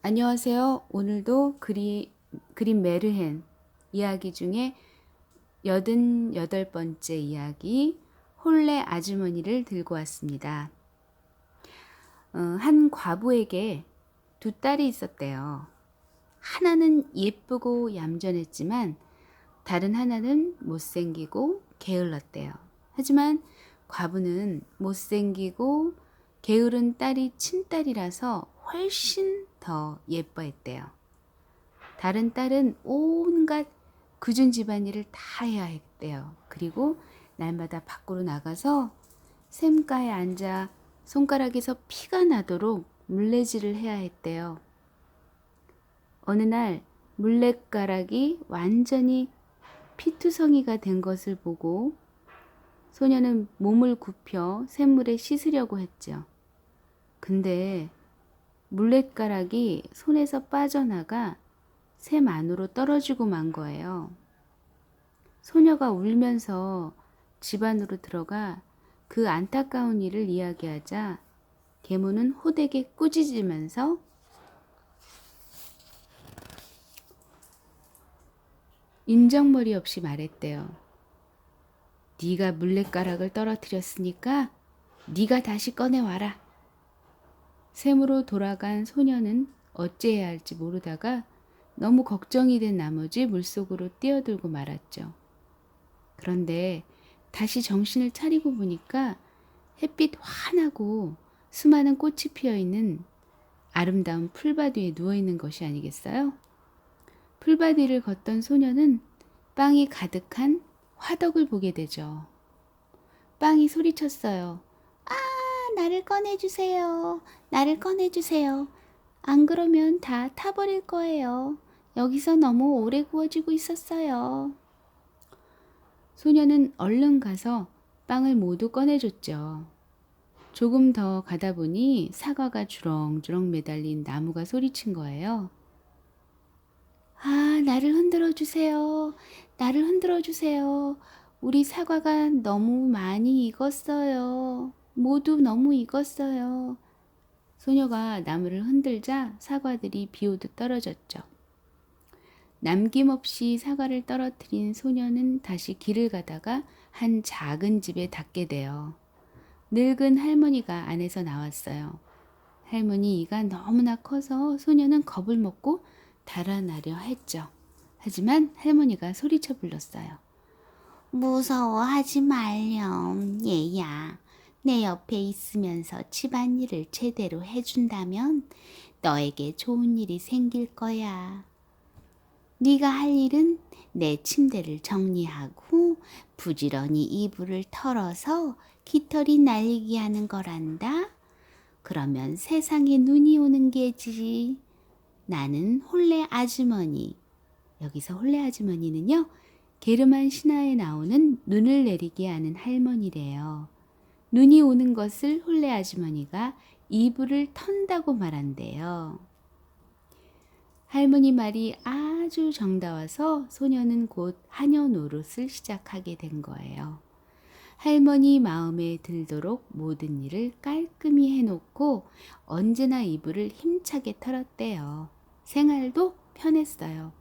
안녕하세요. 오늘도 그린 메르헨 이야기 중에 88번째 이야기 홀레 아주머니를 들고 왔습니다. 한 과부에게 두 딸이 있었대요. 하나는 예쁘고 얌전했지만 다른 하나는 못생기고 게을렀대요. 하지만 과부는 못생기고 게으른 딸이 친딸이라서 훨씬 더 예뻐했대요. 다른 딸은 온갖 굳은 집안일을 다 해야 했대요. 그리고 날마다 밖으로 나가서 샘가에 앉아 손가락에서 피가 나도록 물레질을 해야 했대요. 어느 날 물레가락이 완전히 피투성이가 된 것을 보고 소녀는 몸을 굽혀 샘물에 씻으려고 했죠. 근데 물레가락이 손에서 빠져나가 샘 안으로 떨어지고 만 거예요. 소녀가 울면서 집 안으로 들어가 그 안타까운 일을 이야기하자 계모는 호되게 꾸짖으면서 인정머리 없이 말했대요. 네가 물레가락을 떨어뜨렸으니까 네가 다시 꺼내와라. 샘으로 돌아간 소녀는 어찌해야 할지 모르다가 너무 걱정이 된 나머지 물속으로 뛰어들고 말았죠. 그런데 다시 정신을 차리고 보니까 햇빛 환하고 수많은 꽃이 피어있는 아름다운 풀밭 위에 누워있는 것이 아니겠어요? 풀밭 위를 걷던 소녀는 빵이 가득한 화덕을 보게 되죠. 빵이 소리쳤어요. 아, 나를 꺼내주세요. 나를 꺼내주세요. 안 그러면 다 타버릴 거예요. 여기서 너무 오래 구워지고 있었어요. 소녀는 얼른 가서 빵을 모두 꺼내줬죠. 조금 더 가다 보니 사과가 주렁주렁 매달린 나무가 소리친 거예요. 아, 나를 흔들어 주세요. 나를 흔들어 주세요. 우리 사과가 너무 많이 익었어요. 모두 너무 익었어요. 소녀가 나무를 흔들자 사과들이 비오듯 떨어졌죠. 남김없이 사과를 떨어뜨린 소녀는 다시 길을 가다가 한 작은 집에 닿게 돼요. 늙은 할머니가 안에서 나왔어요. 할머니 이가 너무나 커서 소녀는 겁을 먹고 달아나려 했죠. 하지만 할머니가 소리쳐 불렀어요. 무서워하지 말렴, 얘야. 내 옆에 있으면서 집안일을 제대로 해준다면 너에게 좋은 일이 생길 거야. 네가 할 일은 내 침대를 정리하고 부지런히 이불을 털어서 깃털이 날리게 하는 거란다. 그러면 세상에 눈이 오는 게지. 나는 홀레 아주머니. 여기서 홀레 아주머니는요, 게르만 신화에 나오는 눈을 내리게 하는 할머니래요. 눈이 오는 것을 홀레 아주머니가 이불을 턴다고 말한대요. 할머니 말이 아주 정다워서 소녀는 곧 하녀 노릇을 시작하게 된 거예요. 할머니 마음에 들도록 모든 일을 깔끔히 해놓고 언제나 이불을 힘차게 털었대요. 생활도 편했어요.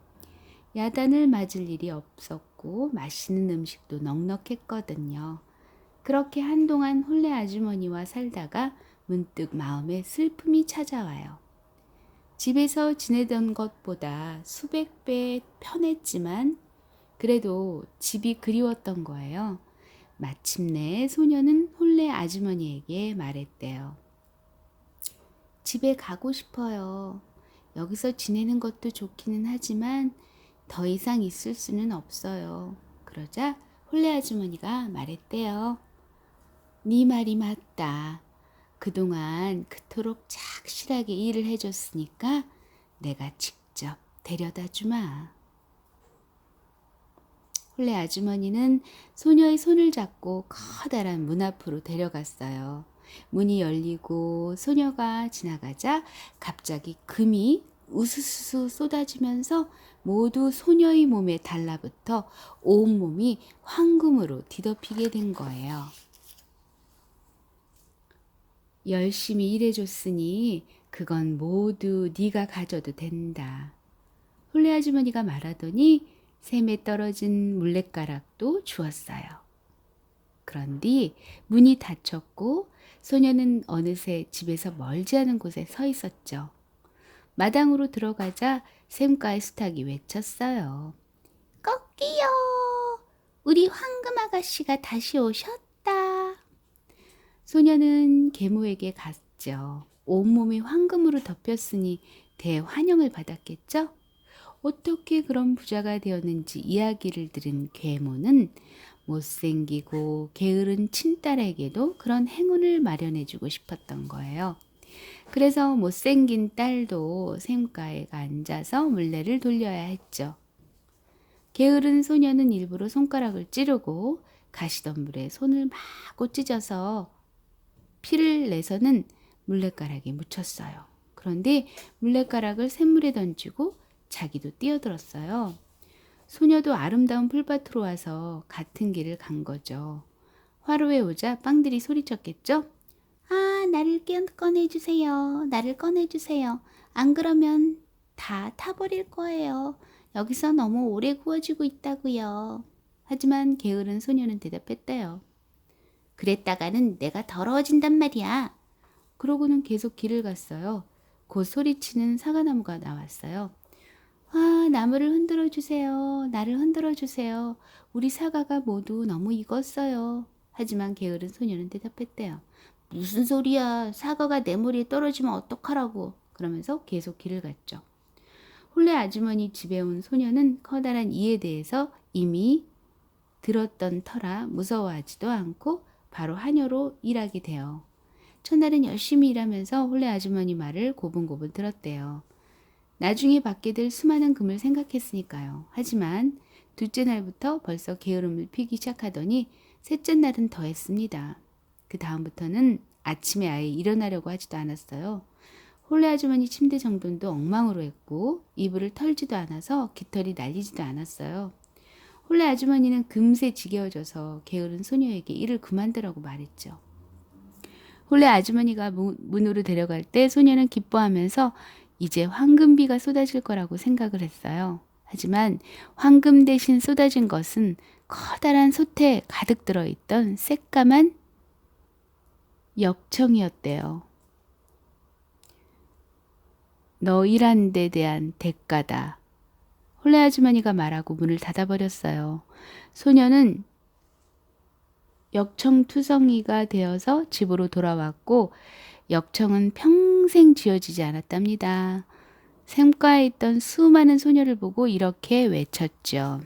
야단을 맞을 일이 없었고 맛있는 음식도 넉넉했거든요. 그렇게 한동안 홀레 아주머니와 살다가 문득 마음에 슬픔이 찾아와요. 집에서 지내던 것보다 수백 배 편했지만 그래도 집이 그리웠던 거예요. 마침내 소녀는 홀레 아주머니에게 말했대요. 집에 가고 싶어요. 여기서 지내는 것도 좋기는 하지만 더 이상 있을 수는 없어요. 그러자 홀레 아주머니가 말했대요. 네 말이 맞다. 그동안 그토록 착실하게 일을 해줬으니까 내가 직접 데려다 주마. 홀레 아주머니는 소녀의 손을 잡고 커다란 문 앞으로 데려갔어요. 문이 열리고 소녀가 지나가자 갑자기 금이 우수수 쏟아지면서 모두 소녀의 몸에 달라붙어 온몸이 황금으로 뒤덮이게 된 거예요. 열심히 일해줬으니 그건 모두 네가 가져도 된다. 홀레 아주머니가 말하더니 샘에 떨어진 물레가락도 주었어요. 그런뒤 문이 닫혔고 소녀는 어느새 집에서 멀지 않은 곳에 서 있었죠. 마당으로 들어가자 샘가의 수탉이 외쳤어요. 꺾기요. 우리 황금 아가씨가 다시 오셨다. 소녀는 계모에게 갔죠. 온몸이 황금으로 덮였으니 대환영을 받았겠죠? 어떻게 그런 부자가 되었는지 이야기를 들은 계모는 못생기고 게으른 친딸에게도 그런 행운을 마련해주고 싶었던 거예요. 그래서 못생긴 딸도 샘가에 앉아서 물레를 돌려야 했죠. 게으른 소녀는 일부러 손가락을 찌르고 가시덤불에 손을 마구 찢어서 피를 내서는 물레가락에 묻혔어요. 그런데 물레가락을 샘물에 던지고 자기도 뛰어들었어요. 소녀도 아름다운 풀밭으로 와서 같은 길을 간 거죠. 화로에 오자 빵들이 소리쳤겠죠? 아, 나를 꺼내주세요. 나를 꺼내주세요. 안 그러면 다 타버릴 거예요. 여기서 너무 오래 구워지고 있다고요. 하지만 게으른 소녀는 대답했대요. 그랬다가는 내가 더러워진단 말이야. 그러고는 계속 길을 갔어요. 곧 소리치는 사과나무가 나왔어요. 아, 나무를 흔들어 주세요. 나를 흔들어 주세요. 우리 사과가 모두 너무 익었어요. 하지만 게으른 소녀는 대답했대요. 무슨 소리야. 사과가 내 머리에 떨어지면 어떡하라고. 그러면서 계속 길을 갔죠. 홀레 아주머니 집에 온 소녀는 커다란 이에 대해서 이미 들었던 터라 무서워하지도 않고 바로 하녀로 일하게 돼요. 첫날은 열심히 일하면서 홀레 아주머니 말을 고분고분 들었대요. 나중에 받게 될 수많은 금을 생각했으니까요. 하지만 둘째 날부터 벌써 게으름을 피기 시작하더니 셋째 날은 더했습니다. 그 다음부터는 아침에 아예 일어나려고 하지도 않았어요. 홀레 아주머니 침대 정돈도 엉망으로 했고 이불을 털지도 않아서 깃털이 날리지도 않았어요. 홀레 아주머니는 금세 지겨워져서 게으른 소녀에게 일을 그만두라고 말했죠. 홀레 아주머니가 문으로 데려갈 때 소녀는 기뻐하면서 이제 황금비가 쏟아질 거라고 생각을 했어요. 하지만 황금 대신 쏟아진 것은 커다란 솥에 가득 들어있던 새까만 역청이었대요. 너 일한 데 대한 대가다. 홀레 아주머니가 말하고 문을 닫아버렸어요. 소녀는 역청투성이가 되어서 집으로 돌아왔고 역청은 평생 지어지지 않았답니다. 샘가에 있던 수많은 소녀를 보고 이렇게 외쳤죠.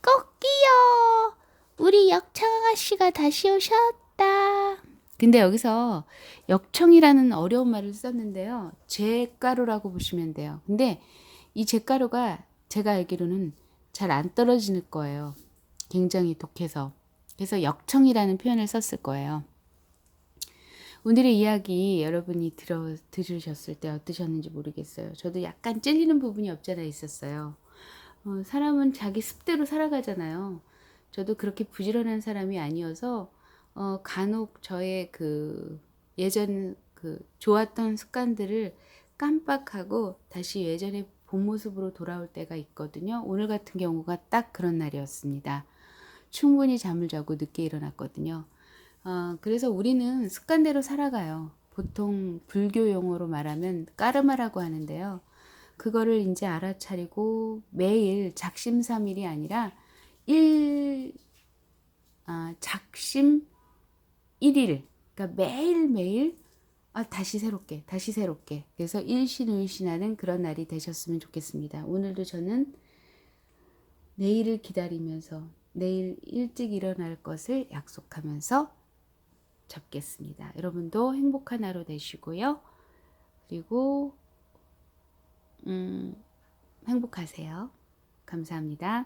꺾기요! 우리 역청 아가씨가 다시 오셨다. 근데 여기서 역청이라는 어려운 말을 썼는데요. 잿가루라고 보시면 돼요. 근데 이 잿가루가 제가 알기로는 잘 안 떨어지는 거예요. 굉장히 독해서. 그래서 역청이라는 표현을 썼을 거예요. 오늘의 이야기 여러분이 들으셨을 때 어떠셨는지 모르겠어요. 저도 약간 찔리는 부분이 없잖아 있었어요. 사람은 자기 습대로 살아가잖아요. 저도 그렇게 부지런한 사람이 아니어서 간혹 저의 예전 좋았던 습관들을 깜빡하고 다시 예전의 본 모습으로 돌아올 때가 있거든요. 오늘 같은 경우가 딱 그런 날이었습니다. 충분히 잠을 자고 늦게 일어났거든요. 그래서 우리는 습관대로 살아가요. 보통 불교 용어로 말하면 까르마라고 하는데요. 그거를 이제 알아차리고 매일 작심삼일이 아니라 작심 1일, 그러니까 매일매일 다시 새롭게. 그래서 일신의신하는 그런 날이 되셨으면 좋겠습니다. 오늘도 저는 내일을 기다리면서 내일 일찍 일어날 것을 약속하면서 접겠습니다. 여러분도 행복한 하루 되시고요. 그리고 행복하세요. 감사합니다.